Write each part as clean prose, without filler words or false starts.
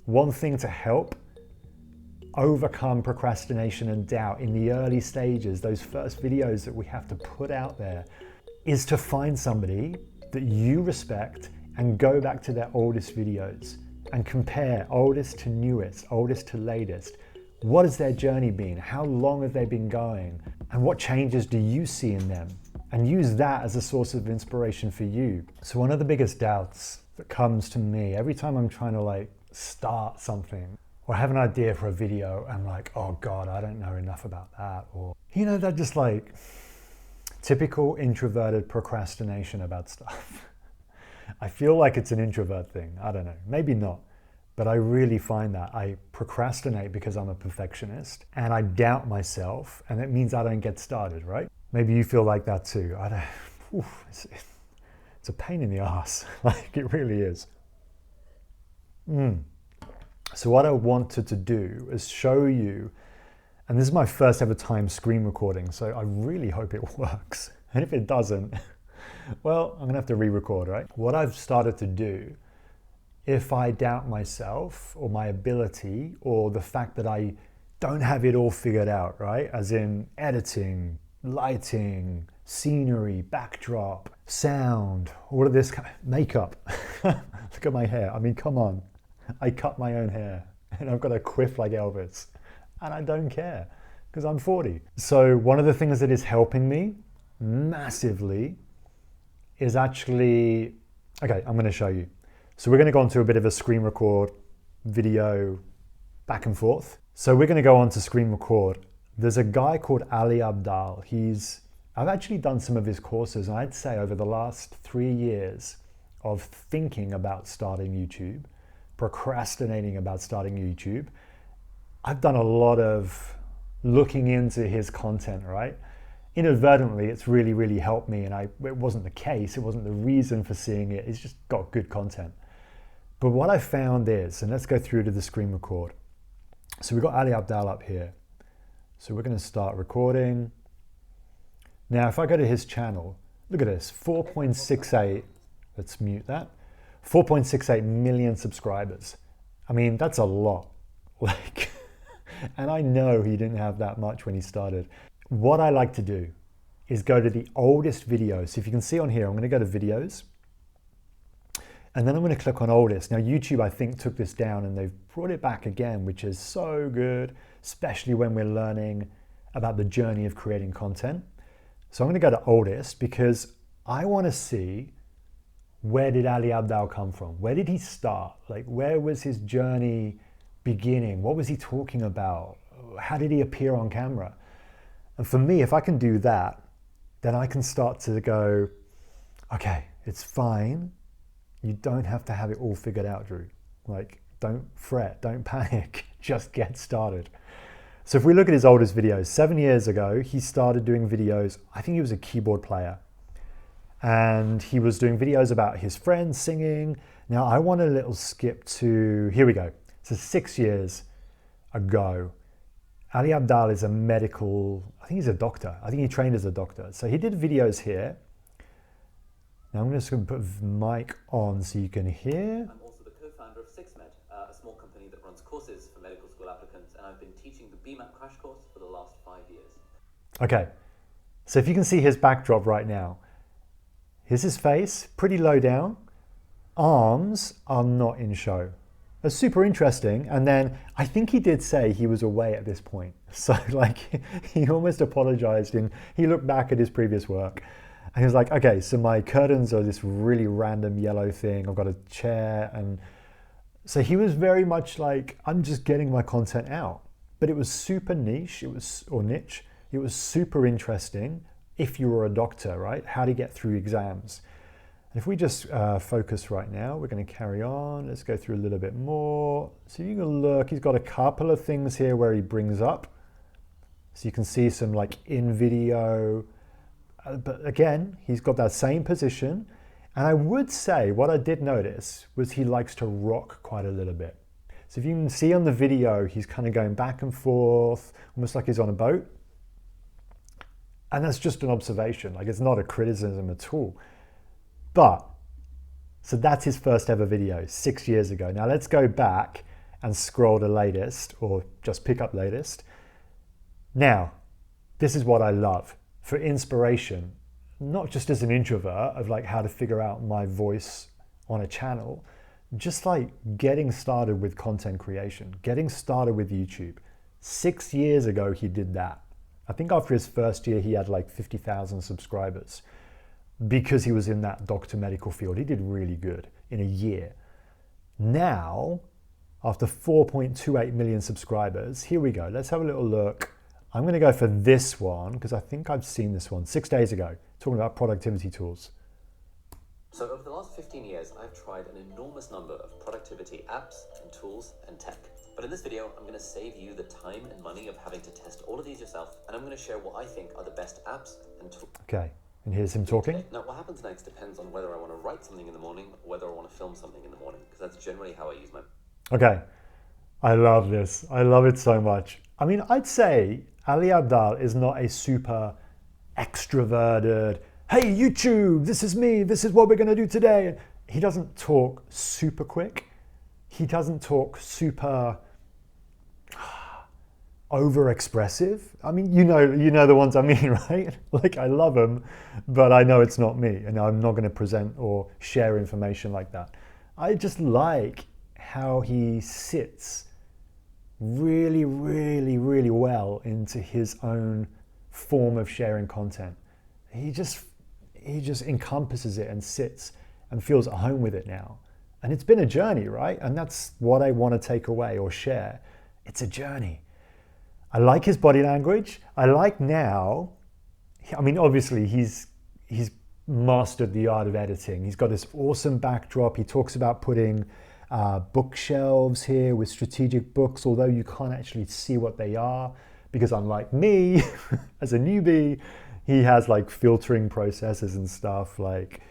one thing to help overcome procrastination and doubt in the early stages, those first videos that we have to put out there, is to find somebody that you respect and go back to their oldest videos and compare oldest to newest, oldest to latest. What has their journey been? How long have they been going? And what changes do you see in them? And use that as a source of inspiration for you. So one of the biggest doubts that comes to me every time I'm trying to like start something or have an idea for a video, I'm like, oh God, I don't know enough about that. Or, you know, that just like typical introverted procrastination about stuff. I feel like it's an introvert thing. I don't know, maybe not. But I really find that I procrastinate because I'm a perfectionist and I doubt myself, and it means I don't get started, right? Maybe you feel like that too. I don't, it's a pain in the ass, like it really is. So what I wanted to do is show you, and this is my first ever time screen recording, so I really hope it works. And if it doesn't, well, I'm gonna have to re-record, right? What I've started to do, if I doubt myself or my ability or the fact that I don't have it all figured out, right? As in editing, lighting, scenery, backdrop, sound, all of this kind of makeup. Look at my hair. I mean, come on. I cut my own hair and I've got a quiff like Elvis and I don't care because I'm 40. So one of the things that is helping me massively is actually, okay, I'm going to show you. So we're going to go on to a bit of a screen record video back and forth. So we're going to go on to screen record. There's a guy called Ali Abdaal. I've actually done some of his courses, and I'd say over the last 3 years of thinking about starting YouTube, procrastinating about starting YouTube, I've done a lot of looking into his content, right? Inadvertently, it's really, really helped me, and it wasn't the case, it wasn't the reason for seeing it, it's just got good content. But what I found is, and let's go through to the screen record. So we've got Ali Abdaal up here. So we're gonna start recording. Now, if I go to his channel, look at this, 4.68, let's mute that, 4.68 million subscribers. I mean, that's a lot. Like, and I know he didn't have that much when he started. What I like to do is go to the oldest videos. So if you can see on here, I'm gonna go to videos, and then I'm gonna click on oldest. Now YouTube, I think, took this down and they've brought it back again, which is so good, especially when we're learning about the journey of creating content. So I'm gonna go to oldest because I wanna see, where did Ali Abdaal come from? Where did he start? Like, where was his journey beginning? What was he talking about? How did he appear on camera? And for me, if I can do that, then I can start to go, okay, it's fine. You don't have to have it all figured out, Drew. Like, don't fret, don't panic, just get started. So if we look at his oldest videos, 7 years ago, he started doing videos. I think he was a keyboard player. And he was doing videos about his friends singing. Now I want a little skip to, here we go. So 6 years ago, Ali Abdaal is a medical, I think he's a doctor. I think he trained as a doctor. So he did videos here. Now I'm just going to put the mic on so you can hear. I'm also the co-founder of SixMed, a small company that runs courses for medical school applicants, and I've been teaching the BMAT crash course for the last 5 years. Okay, so if you can see his backdrop right now, here's his face, pretty low down. Arms are not in show. That's super interesting. And then I think he did say he was away at this point. So like he almost apologized, and he looked back at his previous work and he was like, okay, so my curtains are this really random yellow thing. I've got a chair. And so he was very much like, I'm just getting my content out. But it was super niche, or niche. It was super interesting if you were a doctor, right? How to get through exams. And if we just focus right now, we're going to carry on. Let's go through a little bit more. So you can look, he's got a couple of things here where he brings up. So you can see some like in video, but again, he's got that same position. And I would say what I did notice was he likes to rock quite a little bit. So if you can see on the video, he's kind of going back and forth, almost like he's on a boat. And that's just an observation, like it's not a criticism at all. But, so that's his first ever video, 6 years ago. Now let's go back and scroll to latest or just pick up latest. Now, this is what I love for inspiration, not just as an introvert of like how to figure out my voice on a channel, just like getting started with content creation, getting started with YouTube. 6 years ago, he did that. I think after his first year, he had like 50,000 subscribers because he was in that doctor medical field. He did really good in a year. Now, after 4.28 million subscribers, here we go. Let's have a little look. I'm going to go for this one because I think I've seen this one 6 days ago, talking about productivity tools. So over the last 15 years, I've tried an enormous number of productivity apps and tools and tech. But in this video, I'm going to save you the time and money of having to test all of these yourself, and I'm going to share what I think are the best apps and tools. Okay, and here's him talking. Now, what happens next depends on whether I want to write something in the morning or whether I want to film something in the morning, because that's generally how I use my... Okay, I love this. I love it so much. I mean, I'd say Ali Abdaal is not a super extroverted, hey, YouTube, this is me, this is what we're going to do today. He doesn't talk super quick. He doesn't talk super over-expressive. I mean, you know the ones I mean, right? Like, I love him, but I know it's not me, and I'm not going to present or share information like that. I just like how he sits really, really, really well into his own form of sharing content. He just encompasses it and sits and feels at home with it now. And it's been a journey, right? And that's what I want to take away or share. It's a journey. I like his body language. I like now, I mean, obviously he's mastered the art of editing. He's got this awesome backdrop. He talks about putting bookshelves here with strategic books, although you can't actually see what they are, because unlike me, as a newbie, he has like filtering processes and stuff. Like,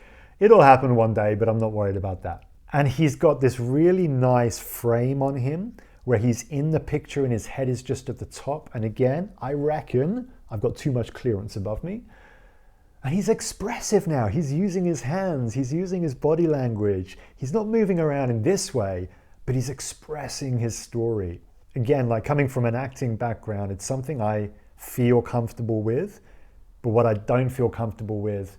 it'll happen one day, but I'm not worried about that. And he's got this really nice frame on him where he's in the picture and his head is just at the top. And again, I reckon I've got too much clearance above me. And he's expressive now. He's using his hands. He's using his body language. He's not moving around in this way, but he's expressing his story. Again, like coming from an acting background, it's something I feel comfortable with, but what I don't feel comfortable with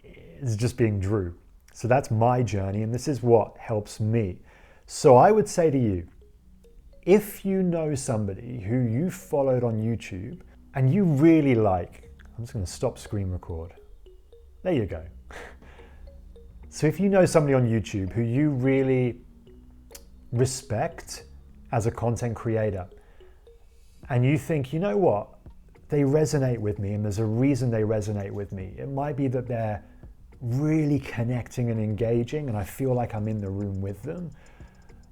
is just being Drew. So that's my journey, and this is what helps me. So I would say to you, if you know somebody who you followed on YouTube and you really like, I'm just going to stop screen record. There you go. So if you know somebody on YouTube who you really respect as a content creator, and you think, you know what, they resonate with me, and there's a reason they resonate with me. It might be that they're really connecting and engaging, and I feel like I'm in the room with them.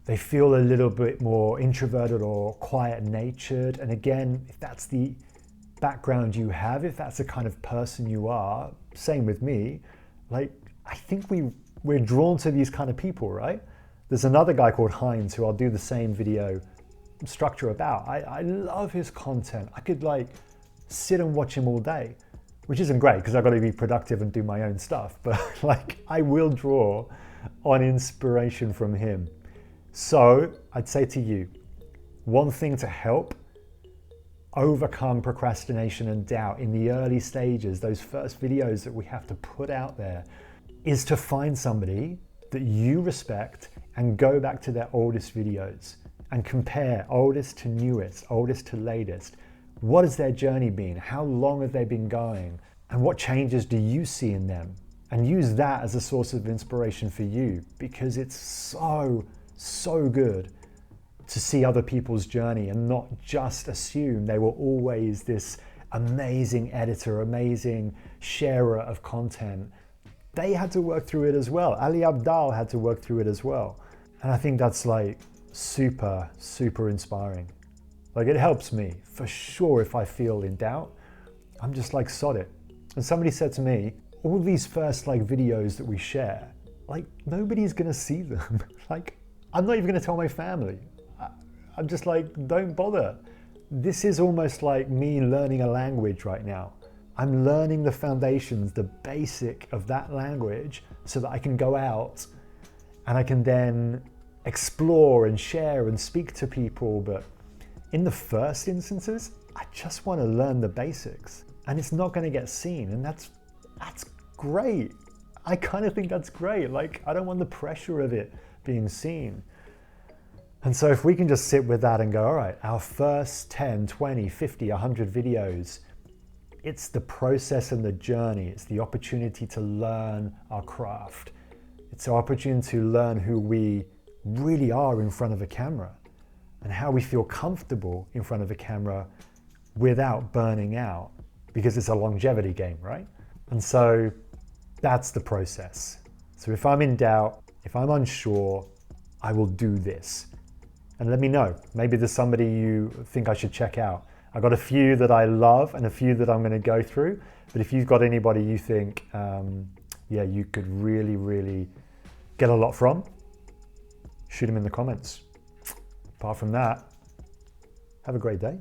They feel a little bit more introverted or quiet-natured. And again, if that's the background you have, if that's the kind of person you are, same with me, like, I think we're drawn to these kind of people, right? There's another guy called Heinz who I'll do the same video structure about. I love his content. I could like sit and watch him all day, which isn't great because I've got to be productive and do my own stuff, but like I will draw on inspiration from him. So I'd say to you, one thing to help overcome procrastination and doubt in the early stages, those first videos that we have to put out there, is to find somebody that you respect and go back to their oldest videos and compare oldest to newest, oldest to latest. What has their journey been? How long have they been going? And what changes do you see in them? And use that as a source of inspiration for you, because it's so good to see other people's journey and not just assume they were always this amazing editor, amazing sharer of content. They had to work through it as well. Ali Abdaal had to work through it as well. And I think that's like super, super inspiring. Like, it helps me for sure. If I feel in doubt, I'm just like, sod it. And somebody said to me, all these first like videos that we share, like nobody's gonna see them. Like, I'm not even gonna tell my family. I'm just like, don't bother. This is almost like me learning a language right now. I'm learning the foundations, the basic of that language, so that I can go out and I can then explore and share and speak to people. But in the first instances, I just want to learn the basics, and it's not going to get seen. And that's great. I kind of think that's great. Like, I don't want the pressure of it being seen. And so if we can just sit with that and go, all right, our first 10, 20, 50, 100 videos, it's the process and the journey. It's the opportunity to learn our craft. It's the opportunity to learn who we really are in front of a camera and how we feel comfortable in front of a camera without burning out, because it's a longevity game, right? And so that's the process. So if I'm in doubt, if I'm unsure, I will do this. And let me know. Maybe there's somebody you think I should check out. I've got a few that I love and a few that I'm going to go through. But if you've got anybody you think, you could really, really get a lot from, shoot them in the comments. Apart from that, have a great day.